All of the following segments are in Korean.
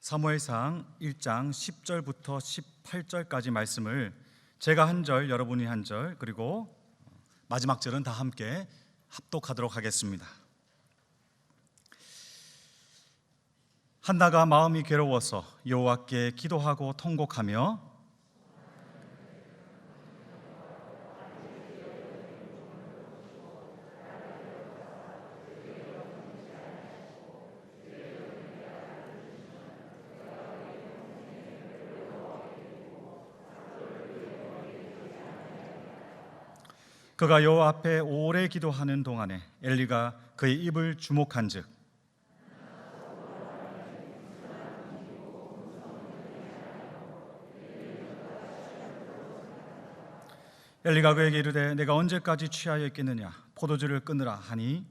사무엘상 1장 10절부터 18절까지 말씀을 제가 한 절, 여러분이 한 절, 그리고 마지막 절은 다 함께 합독하도록 하겠습니다. 한나가 마음이 괴로워서 여호와께 기도하고 통곡하며 그가 여호와 앞에 오래 기도하는 동안에 엘리가 그의 입을 주목한즉 엘리가 그에게 이르되 내가 언제까지 취하여 있겠느냐 포도주를 끊으라 하니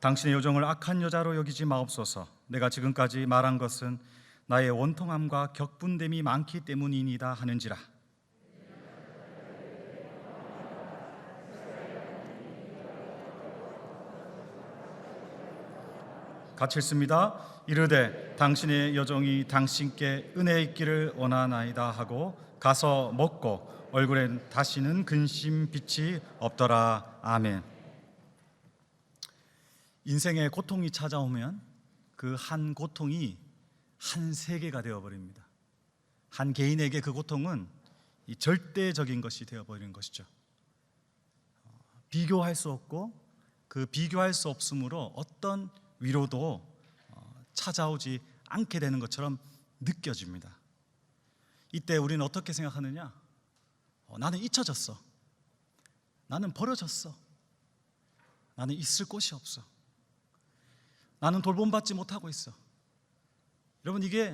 당신의 요정을 악한 여자로 여기지 마옵소서. 내가 지금까지 말한 것은 나의 원통함과 격분됨이 많기 때문이니이다 하는지라. 같이 읽습니다. 이르되 당신의 여종이 당신께 은혜 있기를 원하나이다 하고 가서 먹고 얼굴엔 다시는 근심 빛이 없더라. 아멘. 인생의 고통이 찾아오면 그 한 고통이 한 세계가 되어버립니다. 한 개인에게 그 고통은 이 절대적인 것이 되어버리는 것이죠. 비교할 수 없고 그 비교할 수 없으므로 어떤 위로도 찾아오지 않게 되는 것처럼 느껴집니다. 이때 우리는 어떻게 생각하느냐? 나는 잊혀졌어. 나는 버려졌어. 나는 있을 곳이 없어. 나는 돌봄받지 못하고 있어. 여러분, 이게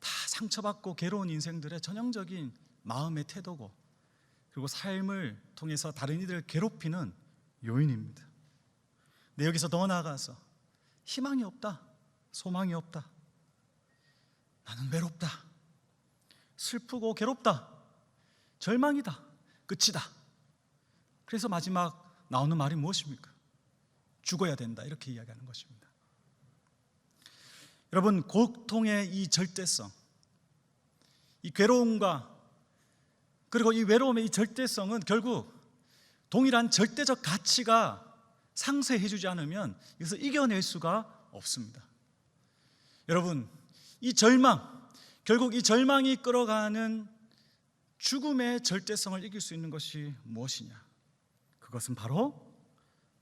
다 상처받고 괴로운 인생들의 전형적인 마음의 태도고, 그리고 삶을 통해서 다른 이들을 괴롭히는 요인입니다. 근데 여기서 더 나아가서 희망이 없다, 소망이 없다, 나는 외롭다, 슬프고 괴롭다, 절망이다, 끝이다. 그래서 마지막 나오는 말이 무엇입니까? 죽어야 된다, 이렇게 이야기하는 것입니다. 여러분, 고통의 이 절대성, 이 괴로움과 그리고 이 외로움의 이 절대성은 결국 동일한 절대적 가치가 상쇄해주지 않으면 이것을 이겨낼 수가 없습니다. 여러분, 이 절망, 결국 이 절망이 끌어가는 죽음의 절대성을 이길 수 있는 것이 무엇이냐? 그것은 바로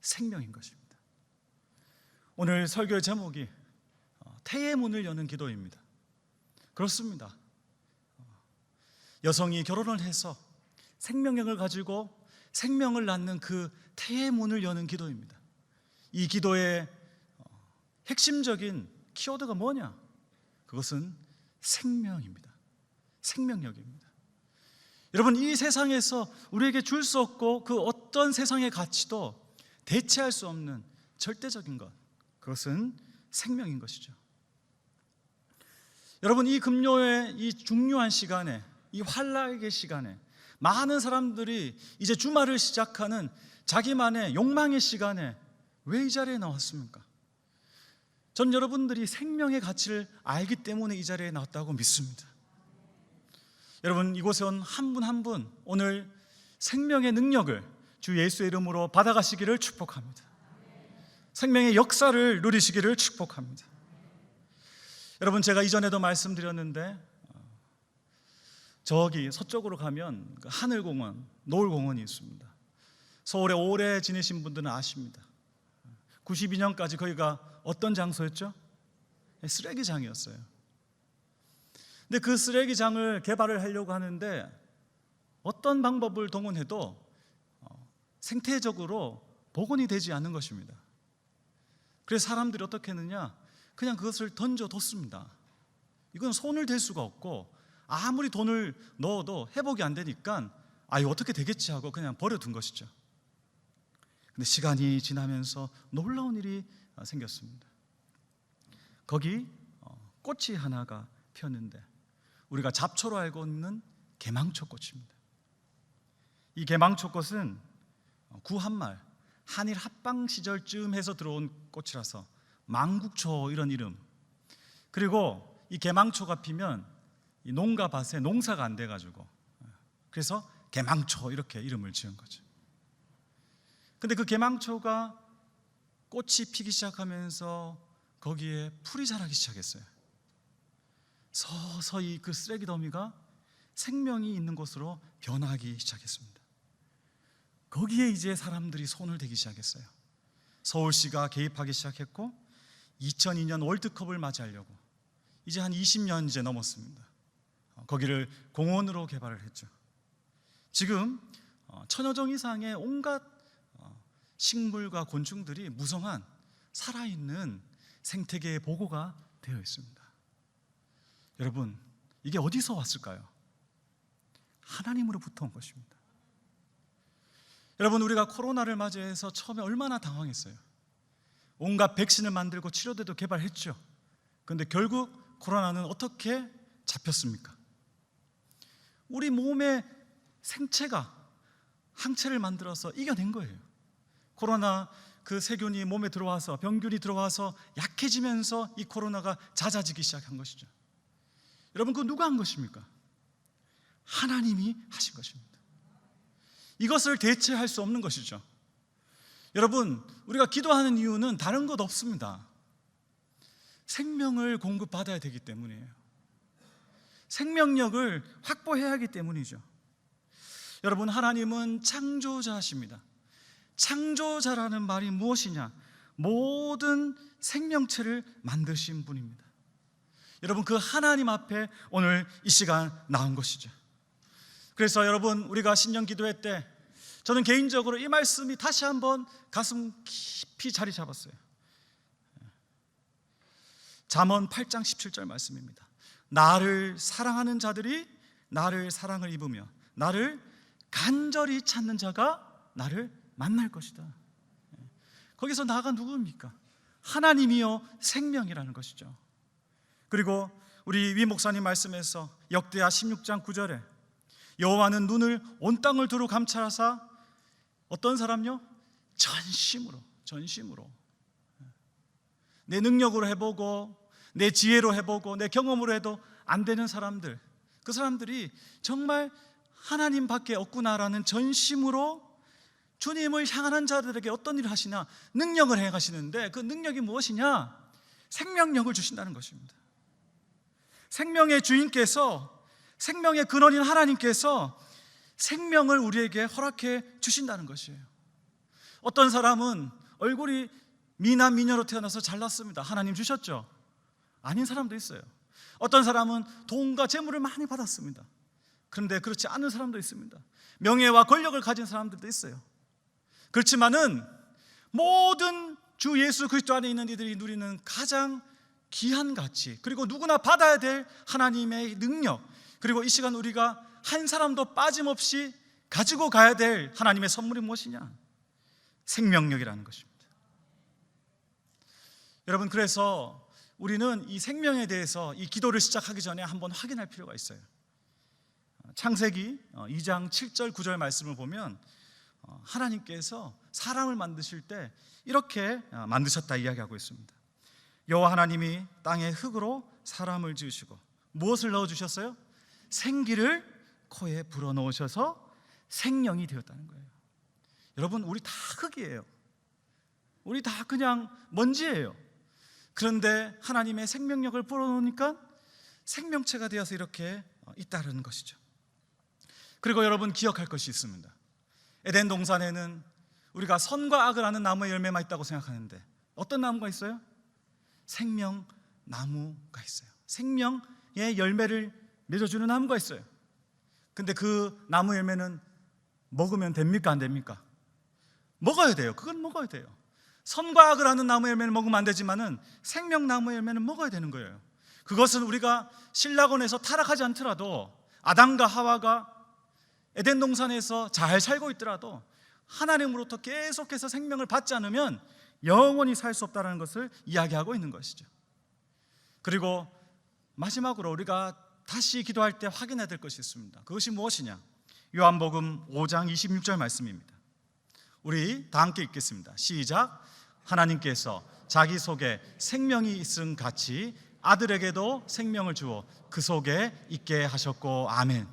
생명인 것입니다. 오늘 설교의 제목이 태의 문을 여는 기도입니다. 그렇습니다. 여성이 결혼을 해서 생명력을 가지고 생명을 낳는 그 태의 문을 여는 기도입니다. 이 기도의 핵심적인 키워드가 뭐냐? 그것은 생명입니다. 생명력입니다. 여러분, 이 세상에서 우리에게 줄 수 없고 그 어떤 세상의 가치도 대체할 수 없는 절대적인 것, 그것은 생명인 것이죠. 여러분, 이 금요의 이 중요한 시간에, 이 환락의 시간에 많은 사람들이 이제 주말을 시작하는 자기만의 욕망의 시간에 왜 이 자리에 나왔습니까? 전 여러분들이 생명의 가치를 알기 때문에 이 자리에 나왔다고 믿습니다. 여러분, 이곳에 온 한 분 한 분 오늘 생명의 능력을 주 예수의 이름으로 받아가시기를 축복합니다. 생명의 역사를 누리시기를 축복합니다. 여러분, 제가 이전에도 말씀드렸는데 저기 서쪽으로 가면 하늘공원, 노을공원이 있습니다. 서울에 오래 지내신 분들은 아십니다. 92년까지 거기가 어떤 장소였죠? 쓰레기장이었어요. 근데 그 쓰레기장을 개발을 하려고 하는데 어떤 방법을 동원해도 생태적으로 복원이 되지 않는 것입니다. 그래서 사람들이 어떻게 했느냐? 그냥 그것을 던져뒀습니다. 이건 손을 댈 수가 없고 아무리 돈을 넣어도 회복이 안 되니까 이거 어떻게 되겠지 하고 그냥 버려둔 것이죠. 근데 시간이 지나면서 놀라운 일이 생겼습니다. 거기 꽃이 하나가 피었는데 우리가 잡초로 알고 있는 개망초꽃입니다. 이 개망초꽃은 구한말 한일 합방 시절쯤 해서 들어온 꽃이라서 망국초 이런 이름. 그리고 이 개망초가 피면 이 농가 밭에 농사가 안 돼가지고 그래서 개망초 이렇게 이름을 지은 거죠. 근데 그 개망초가 꽃이 피기 시작하면서 거기에 풀이 자라기 시작했어요. 서서히 그 쓰레기 더미가 생명이 있는 곳으로 변하기 시작했습니다. 거기에 이제 사람들이 손을 대기 시작했어요. 서울시가 개입하기 시작했고 2002년 월드컵을 맞이하려고 이제 한 20년 이제 넘었습니다. 거기를 공원으로 개발을 했죠. 지금 천여 종 이상의 온갖 식물과 곤충들이 무성한 살아있는 생태계의 보고가 되어 있습니다. 여러분, 이게 어디서 왔을까요? 하나님으로부터 온 것입니다. 여러분, 우리가 코로나를 맞이해서 처음에 얼마나 당황했어요. 온갖 백신을 만들고 치료제도 개발했죠. 그런데 결국 코로나는 어떻게 잡혔습니까? 우리 몸의 생체가 항체를 만들어서 이겨낸 거예요. 코로나 그 세균이 몸에 들어와서 병균이 들어와서 약해지면서 이 코로나가 잦아지기 시작한 것이죠. 여러분, 그거 누가 한 것입니까? 하나님이 하신 것입니다. 이것을 대체할 수 없는 것이죠. 여러분, 우리가 기도하는 이유는 다른 것 없습니다. 생명을 공급받아야 되기 때문이에요. 생명력을 확보해야 하기 때문이죠. 여러분, 하나님은 창조자십니다. 창조자라는 말이 무엇이냐? 모든 생명체를 만드신 분입니다. 여러분, 그 하나님 앞에 오늘 이 시간 나온 것이죠. 그래서 여러분, 우리가 신년 기도회 때 저는 개인적으로 이 말씀이 다시 한번 가슴 깊이 자리 잡았어요. 잠언 8장 17절 말씀입니다. 나를 사랑하는 자들이 나를 사랑을 입으며 나를 간절히 찾는 자가 나를 만날 것이다. 거기서 나가 누구입니까? 하나님이요 생명이라는 것이죠. 그리고 우리 위 목사님 말씀에서 역대하 16장 9절에 여호와는 눈을 온 땅을 두루 감찰하사 어떤 사람요? 전심으로 내 능력으로 해보고 내 지혜로 해보고 내 경험으로 해도 안 되는 사람들, 그 사람들이 정말 하나님 밖에 없구나라는 전심으로 주님을 향하는 자들에게 어떤 일을 하시나? 능력을 행하시는데 그 능력이 무엇이냐? 생명력을 주신다는 것입니다. 생명의 주인께서, 생명의 근원인 하나님께서 생명을 우리에게 허락해 주신다는 것이에요. 어떤 사람은 얼굴이 미남 미녀로 태어나서 잘났습니다. 하나님 주셨죠? 아닌 사람도 있어요. 어떤 사람은 돈과 재물을 많이 받았습니다. 그런데 그렇지 않은 사람도 있습니다. 명예와 권력을 가진 사람들도 있어요. 그렇지만은 모든 주 예수 그리스도 안에 있는 이들이 누리는 가장 귀한 가치, 그리고 누구나 받아야 될 하나님의 능력, 그리고 이 시간 우리가 한 사람도 빠짐없이 가지고 가야 될 하나님의 선물이 무엇이냐? 생명력이라는 것입니다. 여러분, 그래서 우리는 이 생명에 대해서 이 기도를 시작하기 전에 한번 확인할 필요가 있어요. 창세기 2장 7절 9절 말씀을 보면 하나님께서 사람을 만드실 때 이렇게 만드셨다 이야기하고 있습니다. 여호와 하나님이 땅의 흙으로 사람을 지으시고 무엇을 넣어주셨어요? 생기를 코에 불어넣으셔서 생명이 되었다는 거예요. 여러분, 우리 다 흙이에요. 우리 다 그냥 먼지예요. 그런데 하나님의 생명력을 불어넣으니까 생명체가 되어서 이렇게 있다는 것이죠. 그리고 여러분, 기억할 것이 있습니다. 에덴 동산에는 우리가 선과 악을 아는 나무의 열매만 있다고 생각하는데 어떤 나무가 있어요? 생명나무가 있어요. 생명의 열매를 맺어주는 나무가 있어요. 근데 그 나무 열매는 먹으면 됩니까? 안 됩니까? 먹어야 돼요. 그건 먹어야 돼요. 선과 악을 아는 나무 열매를 먹으면 안 되지만은 생명나무 열매는 먹어야 되는 거예요. 그것은 우리가 신라곤에서 타락하지 않더라도, 아담과 하와가 에덴 동산에서 잘 살고 있더라도 하나님으로부터 계속해서 생명을 받지 않으면 영원히 살 수 없다는 것을 이야기하고 있는 것이죠. 그리고 마지막으로 우리가 다시 기도할 때 확인해야 될 것이 있습니다. 그것이 무엇이냐? 요한복음 5장 26절 말씀입니다. 우리 다 함께 읽겠습니다. 시작. 하나님께서 자기 속에 생명이 있음 같이 아들에게도 생명을 주어 그 속에 있게 하셨고. 아멘.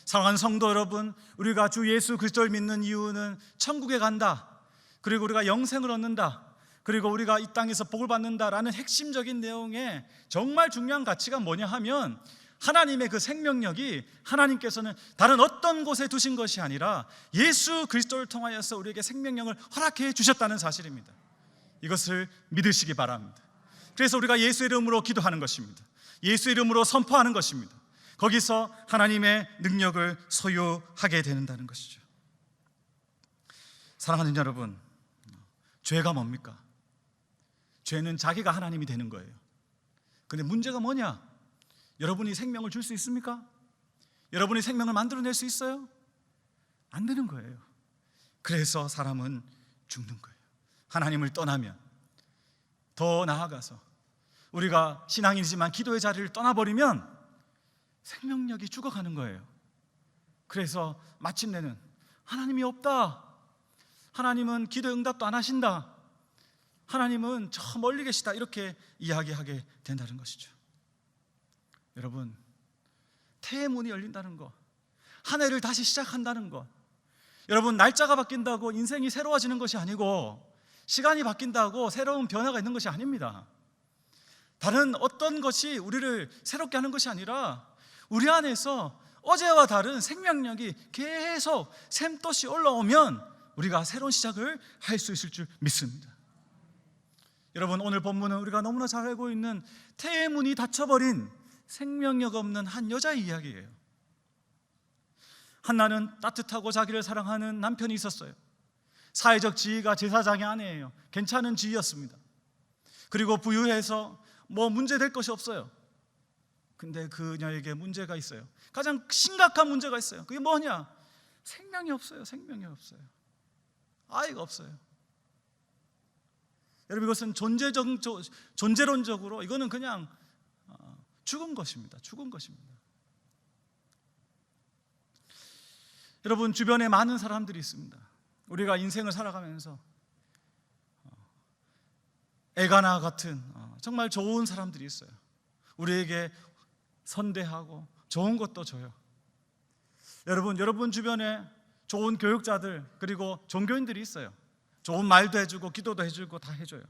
사랑하는 성도 여러분, 우리가 주 예수 그리스도를 믿는 이유는 천국에 간다, 그리고 우리가 영생을 얻는다, 그리고 우리가 이 땅에서 복을 받는다라는 핵심적인 내용의 정말 중요한 가치가 뭐냐 하면, 하나님의 그 생명력이 하나님께서는 다른 어떤 곳에 두신 것이 아니라 예수 그리스도를 통하여서 우리에게 생명력을 허락해 주셨다는 사실입니다. 이것을 믿으시기 바랍니다. 그래서 우리가 예수 이름으로 기도하는 것입니다. 예수 이름으로 선포하는 것입니다. 거기서 하나님의 능력을 소유하게 된다는 것이죠. 사랑하는 여러분, 죄가 뭡니까? 죄는 자기가 하나님이 되는 거예요. 그런데 문제가 뭐냐? 여러분이 생명을 줄 수 있습니까? 여러분이 생명을 만들어낼 수 있어요? 안 되는 거예요. 그래서 사람은 죽는 거예요. 하나님을 떠나면, 더 나아가서 우리가 신앙인이지만 기도의 자리를 떠나버리면 생명력이 죽어가는 거예요. 그래서 마침내는 하나님이 없다, 하나님은 기도 응답도 안 하신다, 하나님은 저 멀리 계시다, 이렇게 이야기하게 된다는 것이죠. 여러분, 태의 문이 열린다는 것, 한 해를 다시 시작한다는 것, 여러분, 날짜가 바뀐다고 인생이 새로워지는 것이 아니고, 시간이 바뀐다고 새로운 변화가 있는 것이 아닙니다. 다른 어떤 것이 우리를 새롭게 하는 것이 아니라 우리 안에서 어제와 다른 생명력이 계속 샘솟이 올라오면 우리가 새로운 시작을 할 수 있을 줄 믿습니다. 여러분, 오늘 본문은 우리가 너무나 잘 알고 있는 태의 문이 닫혀버린 생명력 없는 한 여자의 이야기예요. 한나는 따뜻하고 자기를 사랑하는 남편이 있었어요. 사회적 지위가 제사장의 아내예요. 괜찮은 지위였습니다. 그리고 부유해서 뭐 문제될 것이 없어요. 근데 그녀에게 문제가 있어요. 가장 심각한 문제가 있어요. 그게 뭐냐? 생명이 없어요. 생명이 없어요. 아이가 없어요. 여러분, 이것은 존재론적으로 이거는 그냥 죽은 것입니다. 죽은 것입니다. 여러분, 주변에 많은 사람들이 있습니다. 우리가 인생을 살아가면서 에가나 같은 정말 좋은 사람들이 있어요. 우리에게 선대하고 좋은 것도 줘요. 여러분 주변에 좋은 교육자들, 그리고 종교인들이 있어요. 좋은 말도 해주고 기도도 해주고 다 해줘요.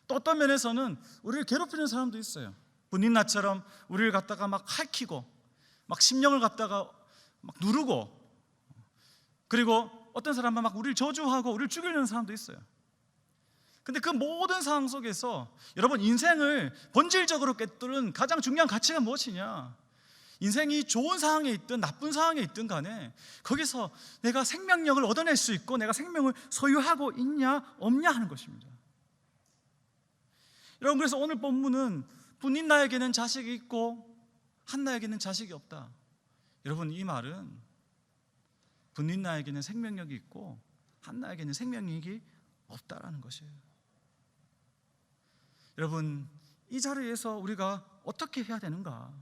또 어떤 면에서는 우리를 괴롭히는 사람도 있어요. 분인나처럼 우리를 갖다가 막 핥히고, 막 심령을 갖다가 막 누르고, 그리고 어떤 사람은 막 우리를 저주하고 우리를 죽이려는 사람도 있어요. 근데 그 모든 상황 속에서 여러분, 인생을 본질적으로 꿰뚫은 가장 중요한 가치가 무엇이냐? 인생이 좋은 상황에 있든 나쁜 상황에 있든 간에 거기서 내가 생명력을 얻어낼 수 있고 내가 생명을 소유하고 있냐 없냐 하는 것입니다. 여러분, 그래서 오늘 본문은 분인나에게는 자식이 있고 한나에게는 자식이 없다. 여러분, 이 말은 분인나에게는 생명력이 있고 한나에게는 생명력이 없다라는 것이에요. 여러분, 이 자리에서 우리가 어떻게 해야 되는가?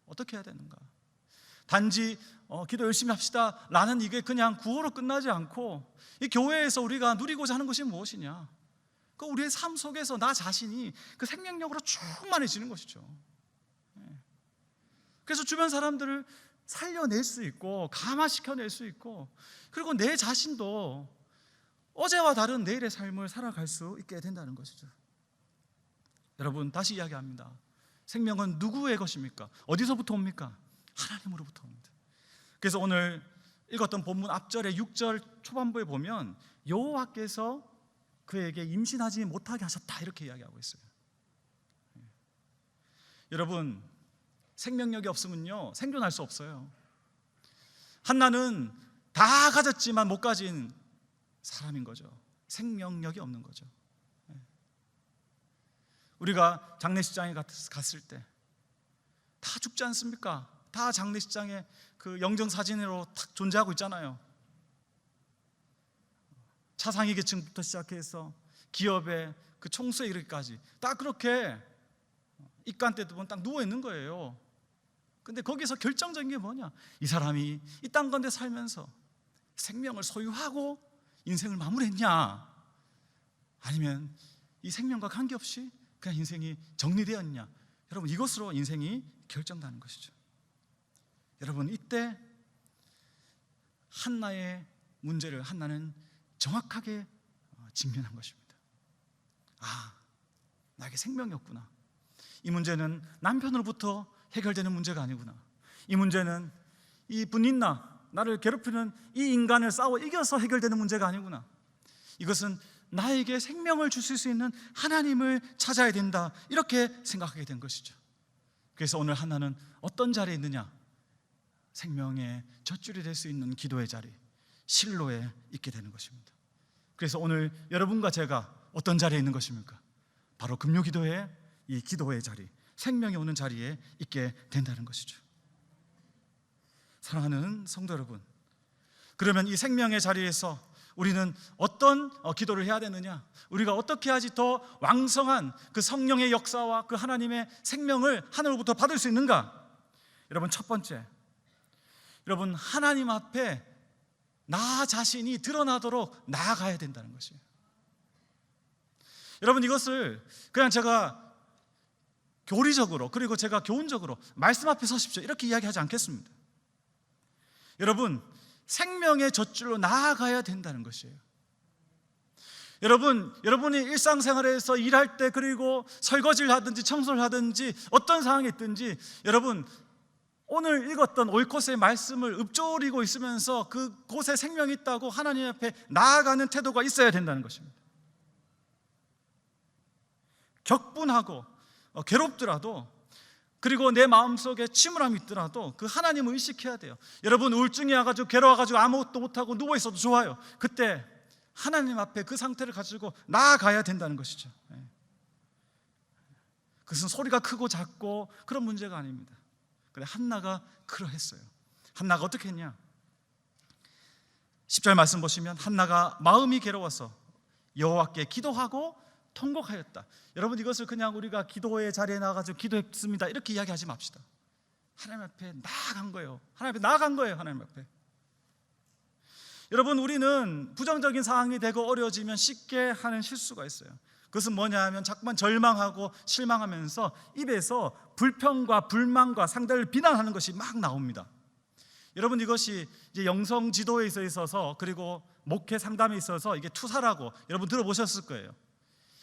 어떻게 해야 되는가? 단지 기도 열심히 합시다 라는 이게 그냥 구호로 끝나지 않고, 이 교회에서 우리가 누리고자 하는 것이 무엇이냐? 그 우리의 삶 속에서 나 자신이 그 생명력으로 충만해지는 것이죠. 그래서 주변 사람들을 살려낼 수 있고 감화시켜낼 수 있고, 그리고 내 자신도 어제와 다른 내일의 삶을 살아갈 수 있게 된다는 것이죠. 여러분, 다시 이야기합니다. 생명은 누구의 것입니까? 어디서부터 옵니까? 하나님으로부터 옵니다. 그래서 오늘 읽었던 본문 앞절에 6절 초반부에 보면 여호와께서 그에게 임신하지 못하게 하셨다, 이렇게 이야기하고 있어요. 여러분, 생명력이 없으면요 생존할 수 없어요. 한나는 다 가졌지만 못 가진 사람인 거죠. 생명력이 없는 거죠. 우리가 장례식장에 갔을 때 다 죽지 않습니까? 다 장례식장에 그 영정사진으로 탁 존재하고 있잖아요. 차상위 계층부터 시작해서 기업의 그 총수에 이르기까지 다 그렇게 입간 때 보면 딱 누워 있는 거예요. 근데 거기서 결정적인 게 뭐냐? 이 사람이 이 땅 가운데 살면서 생명을 소유하고 인생을 마무리했냐, 아니면 이 생명과 관계없이 그냥 인생이 정리되었냐. 여러분, 이것으로 인생이 결정되는 것이죠. 여러분, 이때 한나의 문제를 한나는 정확하게 직면한 것입니다. 아, 나에게 생명이 없구나. 이 문제는 남편으로부터 해결되는 문제가 아니구나. 이 문제는 이 분인나, 나를 괴롭히는 이 인간을 싸워 이겨서 해결되는 문제가 아니구나. 이것은 나에게 생명을 주실 수 있는 하나님을 찾아야 된다, 이렇게 생각하게 된 것이죠. 그래서 오늘 한나는 어떤 자리에 있느냐? 생명의 젖줄이 될 수 있는 기도의 자리, 실로에 있게 되는 것입니다. 그래서 오늘 여러분과 제가 어떤 자리에 있는 것입니까? 바로 금요기도의 이 기도의 자리, 생명이 오는 자리에 있게 된다는 것이죠. 사랑하는 성도 여러분, 그러면 이 생명의 자리에서 우리는 어떤 기도를 해야 되느냐? 우리가 어떻게 해야지 더 왕성한 그 성령의 역사와 그 하나님의 생명을 하늘로부터 받을 수 있는가? 여러분, 첫 번째, 여러분, 하나님 앞에 나 자신이 드러나도록 나아가야 된다는 것이에요. 여러분, 이것을 그냥 제가 교리적으로, 그리고 제가 교훈적으로 말씀 앞에 서십시오, 이렇게 이야기하지 않겠습니다. 여러분, 생명의 젖줄로 나아가야 된다는 것이에요. 여러분, 여러분이 일상생활에서 일할 때, 그리고 설거지를 하든지 청소를 하든지 어떤 상황이 있든지, 여러분, 오늘 읽었던 오이코스의 말씀을 읊조리고 있으면서 그곳에 생명이 있다고 하나님 앞에 나아가는 태도가 있어야 된다는 것입니다. 격분하고 괴롭더라도, 그리고 내 마음속에 침울함이 있더라도 그 하나님을 의식해야 돼요. 여러분, 우울증이 와가지고 괴로워가지고 아무것도 못하고 누워있어도 좋아요. 그때 하나님 앞에 그 상태를 가지고 나아가야 된다는 것이죠. 그것은 소리가 크고 작고 그런 문제가 아닙니다. 근데 한나가 그러했어요. 한나가 어떻게 했냐? 10절 말씀 보시면, 한나가 마음이 괴로워서 여호와께 기도하고 통곡하였다. 여러분, 이것을 그냥 우리가 기도의 자리에 나가서 기도했습니다, 이렇게 이야기하지 맙시다. 하나님 앞에 나아간 거예요. 하나님 앞에 나아간 거예요. 하나님 앞에. 여러분, 우리는 부정적인 상황이 되고 어려워지면 쉽게 하는 실수가 있어요. 그것은 뭐냐 하면, 자꾸만 절망하고 실망하면서 입에서 불평과 불만과 상대를 비난하는 것이 막 나옵니다. 여러분, 이것이 이제 영성 지도에 있어서, 그리고 목회 상담에 있어서 이게 투사라고 여러분 들어보셨을 거예요.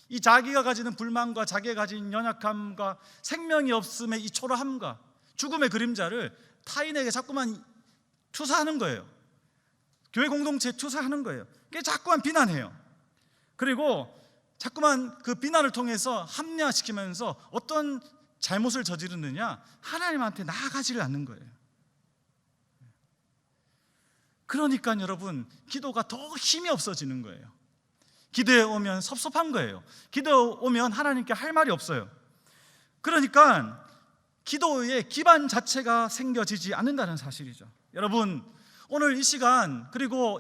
이 자기가 가지는 불만과 자기가 가진 연약함과 생명이 없음의 이 초라함과 죽음의 그림자를 타인에게 자꾸만 투사하는 거예요. 교회 공동체에 투사하는 거예요. 그게 자꾸만 비난해요. 그리고 자꾸만 그 비난을 통해서 합리화시키면서 어떤 잘못을 저지르느냐? 하나님한테 나아가지를 않는 거예요. 그러니까 여러분, 기도가 더 힘이 없어지는 거예요. 기도에 오면 섭섭한 거예요. 기도에 오면 하나님께 할 말이 없어요. 그러니까 기도의 기반 자체가 생겨지지 않는다는 사실이죠. 여러분, 오늘 이 시간, 그리고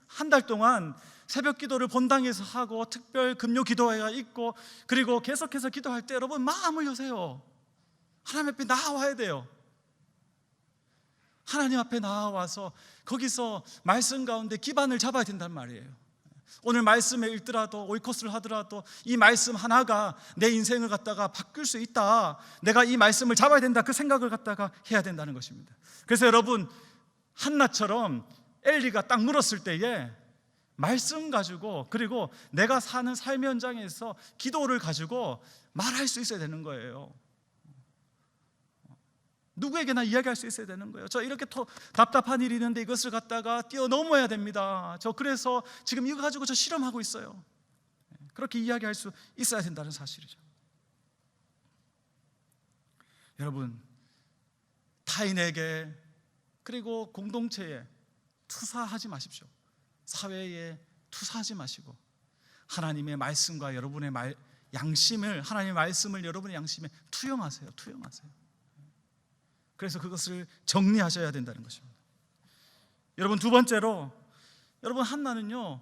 한 달 동안 새벽 기도를 본당에서 하고 특별 금요 기도회가 있고, 그리고 계속해서 기도할 때 여러분 마음을 여세요. 하나님 앞에 나와야 돼요. 하나님 앞에 나와서 거기서 말씀 가운데 기반을 잡아야 된단 말이에요. 오늘 말씀을 읽더라도, 오이코스를 하더라도 이 말씀 하나가 내 인생을 갖다가 바꿀 수 있다, 내가 이 말씀을 잡아야 된다, 그 생각을 갖다가 해야 된다는 것입니다. 그래서 여러분, 한나처럼 엘리가 딱 물었을 때에 말씀 가지고, 그리고 내가 사는 삶의 현장에서 기도를 가지고 말할 수 있어야 되는 거예요. 누구에게나 이야기할 수 있어야 되는 거예요. 저 이렇게 답답한 일이 있는데 이것을 갖다가 뛰어넘어야 됩니다. 저 그래서 지금 이거 가지고 저 실험하고 있어요. 그렇게 이야기할 수 있어야 된다는 사실이죠. 여러분, 타인에게, 그리고 공동체에 투사하지 마십시오. 사회에 투사하지 마시고 하나님의 말씀과 여러분의 양심을, 하나님의 말씀을 여러분의 양심에 투영하세요. 그래서 그것을 정리하셔야 된다는 것입니다. 여러분, 두 번째로, 여러분, 한나는요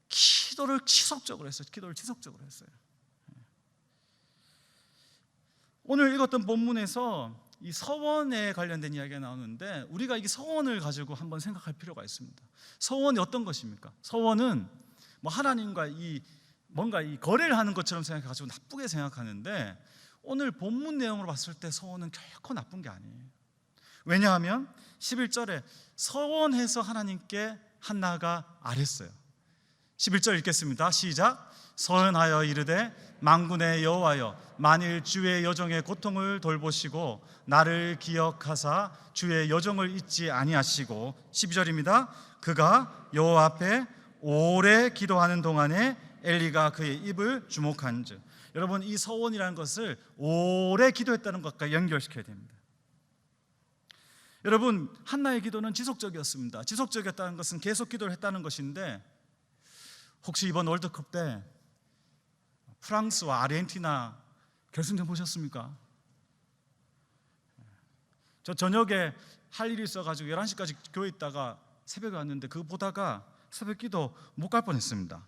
기도를 지속적으로 했어요. 오늘 읽었던 본문에서 이 서원에 관련된 이야기가 나오는데 우리가 이 서원을 가지고 한번 생각할 필요가 있습니다. 서원이 어떤 것입니까? 서원은 뭐 하나님과 뭔가 이 거래를 하는 것처럼 생각해가지고 나쁘게 생각하는데 오늘 본문 내용으로 봤을 때 서원은 결코 나쁜 게 아니에요. 왜냐하면 11절에 서원해서 하나님께 한나가 아뢰었어요. 11절 읽겠습니다. 시작. 서원하여 이르되 만군의 여호와여, 만일 주의 여종의 고통을 돌보시고 나를 기억하사 주의 여종을 잊지 아니하시고, 12절입니다. 그가 여호와 앞에 오래 기도하는 동안에 엘리가 그의 입을 주목한즉. 여러분, 이 서원이라는 것을 오래 기도했다는 것과 연결시켜야 됩니다. 여러분, 한나의 기도는 지속적이었습니다. 지속적이었다는 것은 계속 기도를 했다는 것인데, 혹시 이번 월드컵 때 프랑스와 아르헨티나 결승전 보셨습니까? 저 저녁에 할 일이 있어가지고 11시까지 교회 있다가 새벽에 왔는데 그거 보다가 새벽 기도 못 갈 뻔했습니다.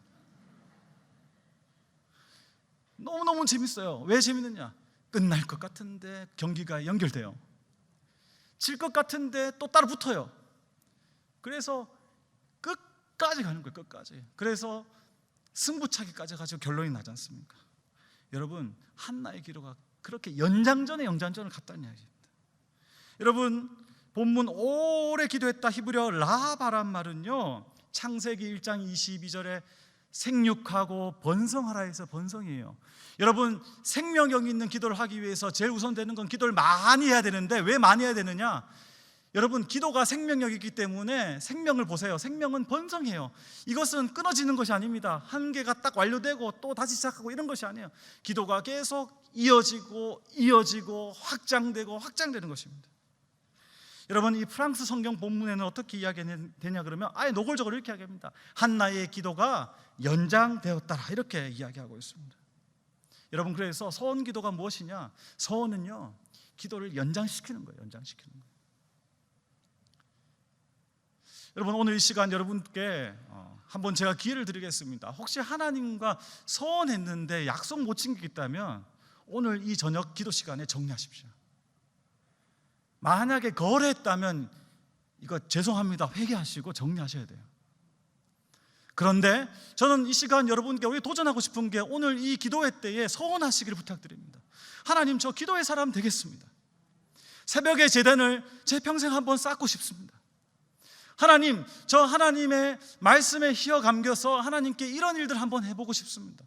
너무너무 재밌어요. 왜 재밌느냐? 끝날 것 같은데 경기가 연결돼요. 질 것 같은데 또 따로 붙어요. 그래서 끝까지 가는 거예요. 끝까지. 그래서 승부차기까지 가지고 결론이 나지 않습니까? 여러분, 한나의 기도가 그렇게 연장전에 연장전을 갔다는 이야기입니다. 여러분, 본문 오래 기도했다 히브리어 라바란 말은요, 창세기 1장 22절에 생육하고 번성하라 해서 번성이에요. 여러분, 생명력 있는 기도를 하기 위해서 제일 우선되는 건 기도를 많이 해야 되는데, 왜 많이 해야 되느냐? 여러분, 기도가 생명력이기 때문에 생명을 보세요. 생명은 번성해요. 이것은 끊어지는 것이 아닙니다. 한 개가 딱 완료되고 또 다시 시작하고 이런 것이 아니에요. 기도가 계속 이어지고 확장되고 확장되는 것입니다. 여러분, 이 프랑스 성경 본문에는 어떻게 이야기되냐 그러면 아예 노골적으로 이렇게 이야기합니다. 한나의 기도가 연장되었더라, 이렇게 이야기하고 있습니다. 여러분, 그래서 서원 기도가 무엇이냐? 서원은요, 기도를 연장시키는 거예요. 연장시키는 거예요. 여러분, 오늘 이 시간 여러분께 한번 제가 기회를 드리겠습니다. 혹시 하나님과 서원했는데 약속 못 지키겠다면 오늘 이 저녁 기도 시간에 정리하십시오. 만약에 거래했다면 이거 죄송합니다, 회개하시고 정리하셔야 돼요. 그런데 저는 이 시간 여러분께 우리 도전하고 싶은 게, 오늘 이 기도회 때에 서원하시기를 부탁드립니다. 하나님, 저 기도의 사람 되겠습니다. 새벽의 제단을 제 평생 한번 쌓고 싶습니다. 하나님, 저 하나님의 말씀에 휘어 감겨서 하나님께 이런 일들 한번 해보고 싶습니다.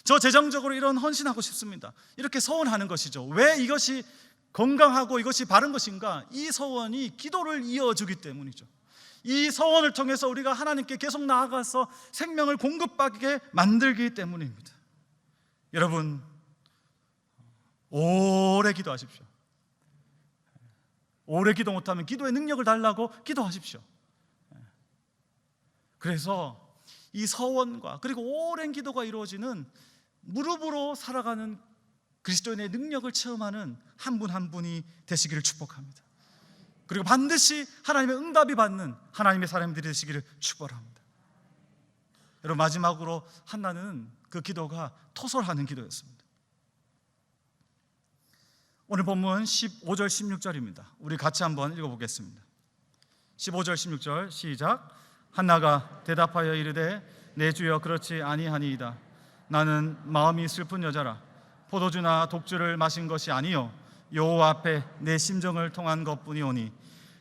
저 재정적으로 이런 헌신하고 싶습니다. 이렇게 서원하는 것이죠. 왜 이것이 건강하고 이것이 바른 것인가? 이 서원이 기도를 이어주기 때문이죠. 이 서원을 통해서 우리가 하나님께 계속 나아가서 생명을 공급받게 만들기 때문입니다. 여러분, 오래 기도하십시오. 오래 기도 못하면 기도의 능력을 달라고 기도하십시오. 그래서 이 서원과 그리고 오랜 기도가 이루어지는, 무릎으로 살아가는 그리스도인의 능력을 체험하는 한 분 한 분이 되시기를 축복합니다. 그리고 반드시 하나님의 응답이 받는 하나님의 사람들이 되시기를 축복합니다. 여러분, 마지막으로 한나는 그 기도가 토설하는 기도였습니다. 오늘 본문 15절 16절입니다. 우리 같이 한번 읽어보겠습니다. 15절 16절 시작. 한나가 대답하여 이르되 내 주여 그렇지 아니하니이다. 나는 마음이 슬픈 여자라. 포도주나 독주를 마신 것이 아니요 여호와 앞에 내 심정을 통한 것뿐이오니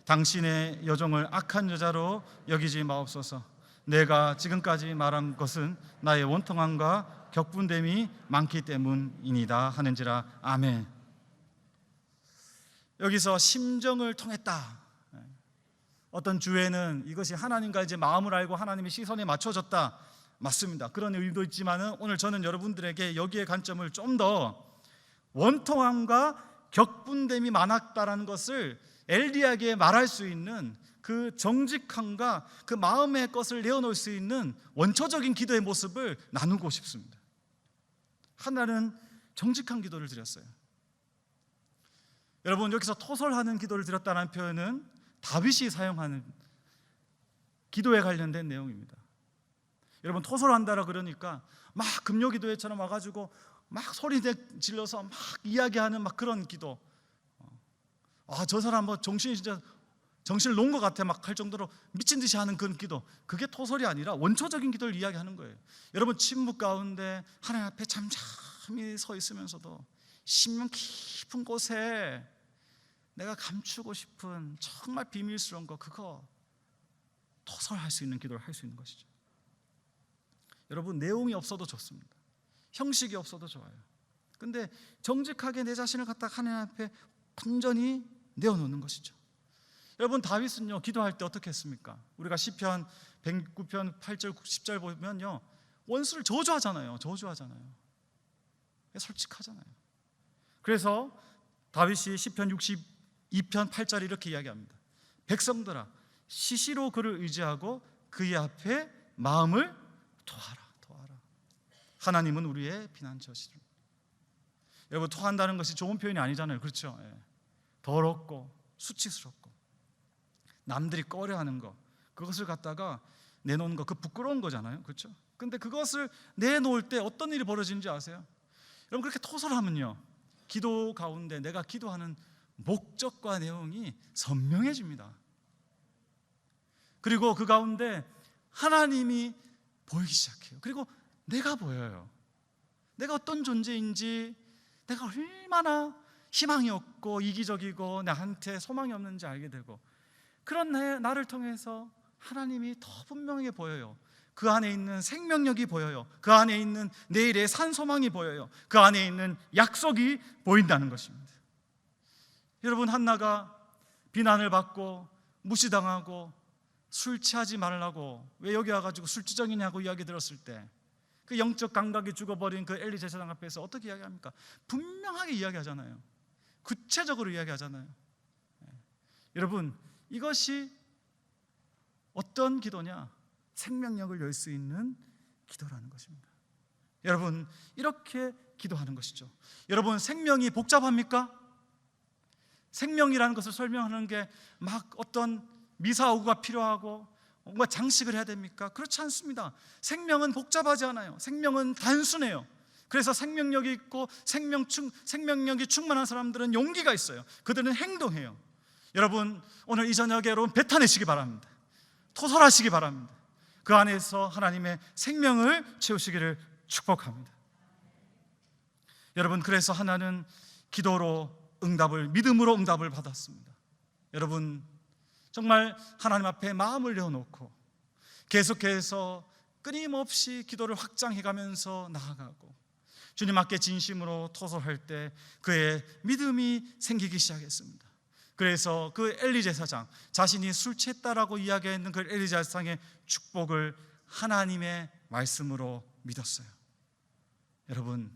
당신의 여종을 악한 여자로 여기지 마옵소서. 내가 지금까지 말한 것은 나의 원통함과 격분됨이 많기 때문이니다 하는지라. 아멘. 여기서 심정을 통했다. 어떤 주에는 이것이 하나님과 이제 마음을 알고 하나님의 시선에 맞춰졌다. 맞습니다. 그런 의미도 있지만은 오늘 저는 여러분들에게 여기에 관점을 좀 더 원통함과 격분됨이 많았다라는 것을 엘리야에게 말할 수 있는 그 정직함과 그 마음의 것을 내어놓을 수 있는 원초적인 기도의 모습을 나누고 싶습니다. 하나는 정직한 기도를 드렸어요. 여러분, 여기서 토설하는 기도를 드렸다는 표현은 다윗이 사용하는 기도에 관련된 내용입니다. 여러분, 토설한다라 그러니까 막 금요기도회처럼 와가지고 막 소리 질러서 막 이야기하는 막 그런 기도. 저 사람 뭐 정신을 놓은 것 같아 막 할 정도로 미친 듯이 하는 그런 기도. 그게 토설이 아니라 원초적인 기도를 이야기하는 거예요. 여러분, 침묵 가운데 하나님 앞에 잠잠히 서 있으면서도 심령 깊은 곳에 내가 감추고 싶은 정말 비밀스러운 거, 그거 토설할 수 있는 기도를 할 수 있는 것이죠. 여러분, 내용이 없어도 좋습니다. 형식이 없어도 좋아요. 근데 정직하게 내 자신을 갖다 하나님 앞에 완전히 내어놓는 것이죠. 여러분, 다윗은요 기도할 때 어떻게 했습니까? 우리가 시편 109편 8절 10절 보면요, 원수를 저주하잖아요. 솔직하잖아요. 그래서 다윗이 시편 62편 8절에 이렇게 이야기합니다. 백성들아, 시시로 그를 의지하고 그의 앞에 마음을 토하라. 하나님은 우리의 피난처시라. 여러분, 토한다는 것이 좋은 표현이 아니잖아요. 그렇죠? 더럽고 수치스럽고 남들이 꺼려하는 거, 그것을 갖다가 내놓는 거, 그 부끄러운 거잖아요. 그렇죠? 근데 그것을 내놓을 때 어떤 일이 벌어지는지 아세요? 여러분, 그렇게 토설하면요, 기도 가운데 내가 기도하는 목적과 내용이 선명해집니다. 그리고 그 가운데 하나님이 보이기 시작해요. 그리고 내가 보여요. 내가 어떤 존재인지, 내가 얼마나 희망이 없고 이기적이고 나한테 소망이 없는지 알게 되고, 그런 나를 통해서 하나님이 더 분명하게 보여요. 그 안에 있는 생명력이 보여요. 그 안에 있는 내일의 산소망이 보여요. 그 안에 있는 약속이 보인다는 것입니다. 여러분, 한나가 비난을 받고 무시당하고 술 취하지 말라고, 왜 여기 와가지고 술주정이냐고 이야기 들었을 때 그 영적 감각이 죽어버린 그 엘리 제사장 앞에서 어떻게 이야기합니까? 분명하게 이야기하잖아요. 구체적으로 이야기하잖아요. 여러분, 이것이 어떤 기도냐? 생명력을 열 수 있는 기도라는 것입니다. 여러분, 이렇게 기도하는 것이죠. 여러분, 생명이 복잡합니까? 생명이라는 것을 설명하는 게 막 어떤 미사오구가 필요하고 뭔가 장식을 해야 됩니까? 그렇지 않습니다. 생명은 복잡하지 않아요. 생명은 단순해요. 그래서 생명력이 있고 생명력이 충만한 사람들은 용기가 있어요. 그들은 행동해요. 여러분, 오늘 이 저녁에 여러분 뱉어내시기 바랍니다. 토설하시기 바랍니다. 그 안에서 하나님의 생명을 채우시기를 축복합니다. 여러분, 그래서 하나는 기도로 믿음으로 응답을 받았습니다. 여러분, 정말 하나님 앞에 마음을 내어놓고 계속해서 끊임없이 기도를 확장해가면서 나아가고 주님 앞에 진심으로 토설할 때 그의 믿음이 생기기 시작했습니다. 그래서 그 엘리 제사장, 자신이 술 취했다라고 이야기했는 그 엘리 제사장의 축복을 하나님의 말씀으로 믿었어요. 여러분,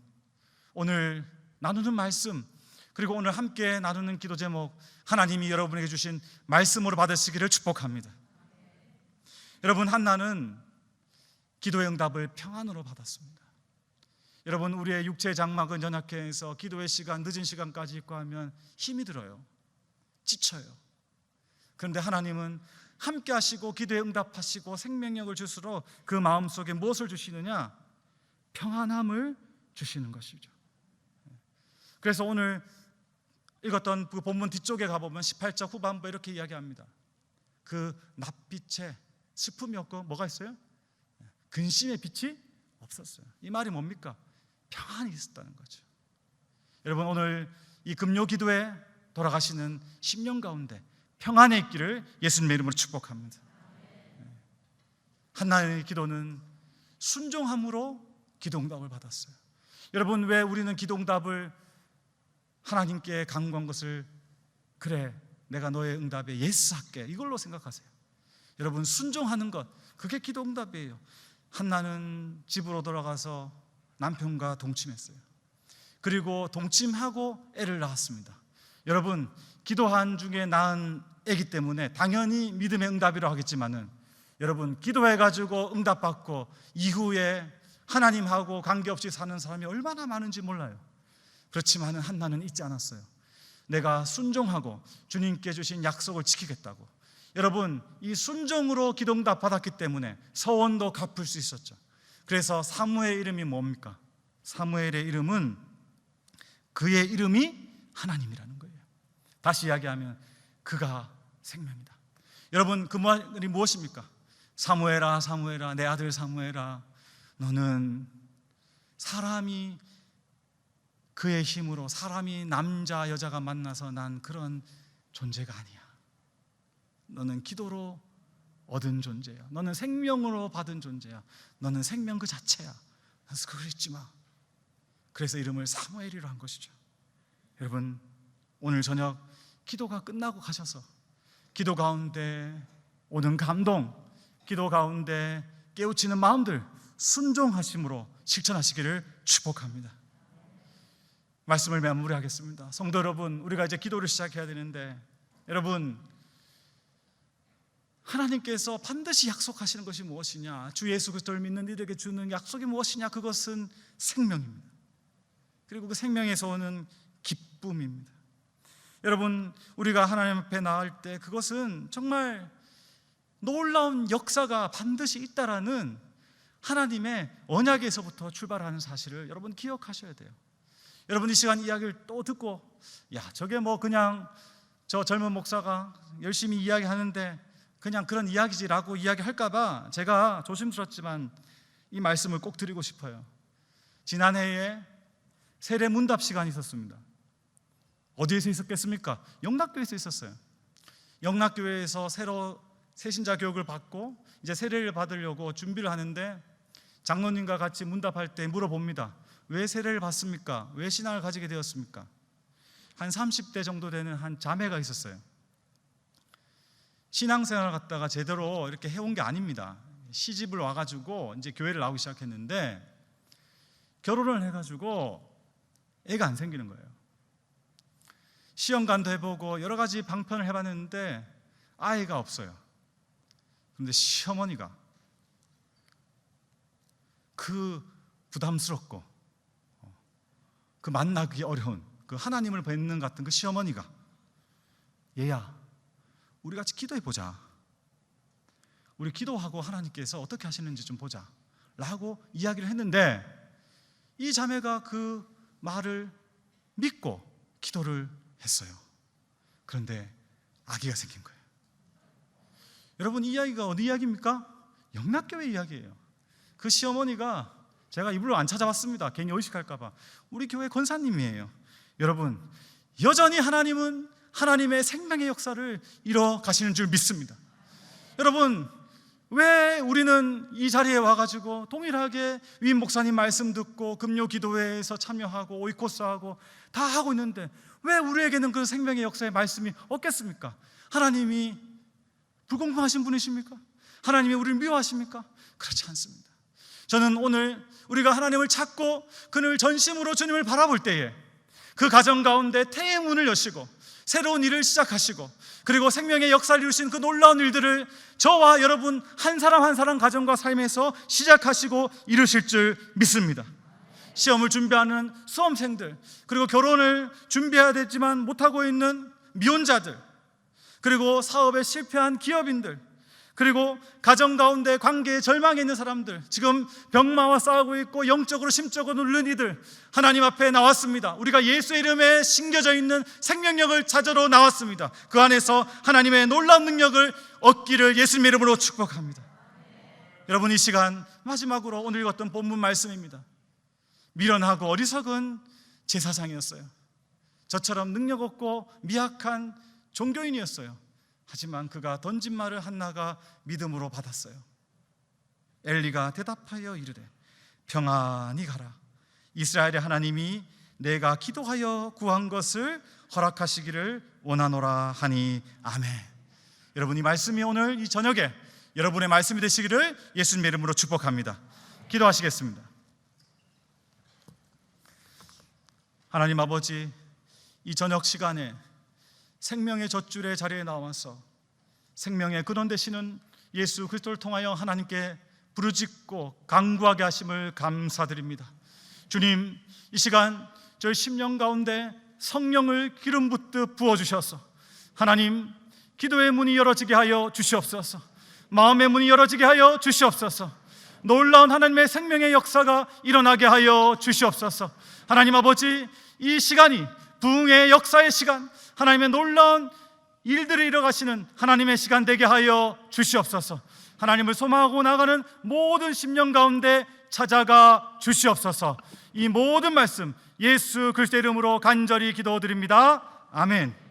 오늘 나누는 말씀, 그리고 오늘 함께 나누는 기도 제목, 하나님이 여러분에게 주신 말씀으로 받으시기를 축복합니다. 여러분, 한나는 기도의 응답을 평안으로 받았습니다. 여러분, 우리의 육체의 장막은 연약해서 기도의 시간, 늦은 시간까지 있고 하면 힘이 들어요. 지쳐요. 그런데 하나님은 함께 하시고 기도에 응답하시고 생명력을 주시러 그 마음속에 무엇을 주시느냐? 평안함을 주시는 것이죠. 그래서 오늘 읽었던 그 본문 뒤쪽에 가보면 18절 후반부 이렇게 이야기합니다. 그 낯빛에 슬픔이 없고 뭐가 있어요? 근심의 빛이 없었어요. 이 말이 뭡니까? 평안이 있었다는 거죠. 여러분, 오늘 이 금요 기도에 돌아가시는 10년 가운데 평안에 있기를 예수님의 이름으로 축복합니다. 한나의 기도는 순종함으로 기도 응답을 받았어요. 여러분, 왜 우리는 기도 응답을 하나님께 간구한 것을 그래, 내가 너의 응답에 예스할게, 이걸로 생각하세요? 여러분, 순종하는 것, 그게 기도 응답이에요. 한나는 집으로 돌아가서 남편과 동침했어요. 그리고 동침하고 애를 낳았습니다. 여러분, 기도한 중에 낳은 애기 때문에 당연히 믿음의 응답이라고 하겠지만은, 여러분, 기도해가지고 응답받고 이후에 하나님하고 관계없이 사는 사람이 얼마나 많은지 몰라요. 그렇지만 한나는 잊지 않았어요. 내가 순종하고 주님께 주신 약속을 지키겠다고. 여러분, 이 순종으로 기도 응답 받았기 때문에 서원도 갚을 수 있었죠. 그래서 사무의 이름이 뭡니까? 사무엘의 이름은 그의 이름이 하나님이라는 거예요. 다시 이야기하면 그가 생명이다. 여러분, 그 말이 무엇입니까? 사무엘아, 사무엘아, 내 아들 사무엘아, 너는 사람이 그의 힘으로, 사람이 남자 여자가 만나서 난 그런 존재가 아니야. 너는 기도로 얻은 존재야. 너는 생명으로 받은 존재야. 너는 생명 그 자체야. 그래서 그걸 잊지 마. 그래서 이름을 사무엘이라 한 것이죠. 여러분, 오늘 저녁 기도가 끝나고 가셔서 기도 가운데 오는 감동, 기도 가운데 깨우치는 마음들 순종하심으로 실천하시기를 축복합니다. 말씀을 마무리하겠습니다. 성도 여러분, 우리가 이제 기도를 시작해야 되는데, 여러분, 하나님께서 반드시 약속하시는 것이 무엇이냐? 주 예수 그리스도를 믿는 이들에게 주는 약속이 무엇이냐? 그것은 생명입니다. 그리고 그 생명에서 오는 기쁨입니다. 여러분, 우리가 하나님 앞에 나올 때 그것은 정말 놀라운 역사가 반드시 있다라는 하나님의 언약에서부터 출발하는 사실을 여러분 기억하셔야 돼요. 여러분, 이 시간 이야기를 또 듣고, 야, 저게 뭐 그냥 저 젊은 목사가 열심히 이야기하는데 그냥 그런 이야기지라고 이야기할까봐 제가 조심스럽지만 이 말씀을 꼭 드리고 싶어요. 지난해에 세례 문답 시간이 있었습니다. 어디에서 있었겠습니까? 영락교회에서 있었어요. 영락교회에서 새로 새신자 교육을 받고 이제 세례를 받으려고 준비를 하는데 장로님과 같이 문답할 때 물어봅니다. 왜 세례를 받습니까? 왜 신앙을 가지게 되었습니까? 한 30대 정도 되는 한 자매가 있었어요. 신앙생활을 갖다가 제대로 이렇게 해온 게 아닙니다. 시집을 와가지고 이제 교회를 나오기 시작했는데 결혼을 해가지고 애가 안 생기는 거예요. 시험관도 해보고 여러 가지 방편을 해봤는데 아이가 없어요. 그런데 시어머니가 그 부담스럽고 그 만나기 어려운 그 하나님을 뵙는 같은 그 시어머니가, 얘야, 우리 같이 기도해보자. 우리 기도하고 하나님께서 어떻게 하시는지 좀 보자 라고 이야기를 했는데 이 자매가 그 말을 믿고 기도를 했어요. 그런데 아기가 생긴 거예요. 여러분, 이 이야기가 어디 이야기입니까? 영락교회 이야기예요. 그 시어머니가 제가 이불로 안 찾아봤습니다. 괜히 의식할까봐. 우리 교회 권사님이에요. 여러분, 여전히 하나님은 하나님의 생명의 역사를 이뤄 가시는 줄 믿습니다. 여러분, 왜 우리는 이 자리에 와가지고 동일하게 위임 목사님 말씀 듣고 금요 기도회에서 참여하고 오이코스하고 다 하고 있는데 왜 우리에게는 그 생명의 역사의 말씀이 없겠습니까? 하나님이 불공평하신 분이십니까? 하나님이 우리를 미워하십니까? 그렇지 않습니다. 저는 오늘 우리가 하나님을 찾고 그를 전심으로 주님을 바라볼 때에 그 가정 가운데 태의 문을 여시고 새로운 일을 시작하시고 그리고 생명의 역사를 이루신 그 놀라운 일들을 저와 여러분 한 사람 한 사람 가정과 삶에서 시작하시고 이루실 줄 믿습니다. 시험을 준비하는 수험생들, 그리고 결혼을 준비해야 되지만 못하고 있는 미혼자들, 그리고 사업에 실패한 기업인들, 그리고 가정 가운데 관계에 절망해 있는 사람들, 지금 병마와 싸우고 있고 영적으로 심적으로 눌린 이들 하나님 앞에 나왔습니다. 우리가 예수의 이름에 심겨져 있는 생명력을 찾으러 나왔습니다. 그 안에서 하나님의 놀라운 능력을 얻기를 예수님의 이름으로 축복합니다. 여러분, 이 시간 마지막으로 오늘 읽었던 본문 말씀입니다. 미련하고 어리석은 제사장이었어요. 저처럼 능력 없고 미약한 종교인이었어요. 하지만 그가 던진 말을 한나가 믿음으로 받았어요. 엘리가 대답하여 이르되 평안히 가라. 이스라엘의 하나님이 내가 기도하여 구한 것을 허락하시기를 원하노라 하니 아멘. 여러분, 이 말씀이 오늘 이 저녁에 여러분의 말씀이 되시기를 예수님의 이름으로 축복합니다. 기도하시겠습니다. 하나님 아버지, 이 저녁 시간에 생명의 젖줄의 자리에 나와서 생명의 근원 되시는 예수 그리스도를 통하여 하나님께 부르짖고 간구하게 하심을 감사드립니다. 주님, 이 시간 저희 심령 가운데 성령을 기름 붓듯 부어주셔서 하나님, 기도의 문이 열어지게 하여 주시옵소서. 마음의 문이 열어지게 하여 주시옵소서. 놀라운 하나님의 생명의 역사가 일어나게 하여 주시옵소서. 하나님 아버지, 이 시간이 부흥의 역사의 시간, 하나님의 놀라운 일들을 이뤄가시는 하나님의 시간 되게 하여 주시옵소서. 하나님을 소망하고 나가는 모든 심령 가운데 찾아가 주시옵소서. 이 모든 말씀 예수 그리스도의 이름으로 간절히 기도드립니다. 아멘.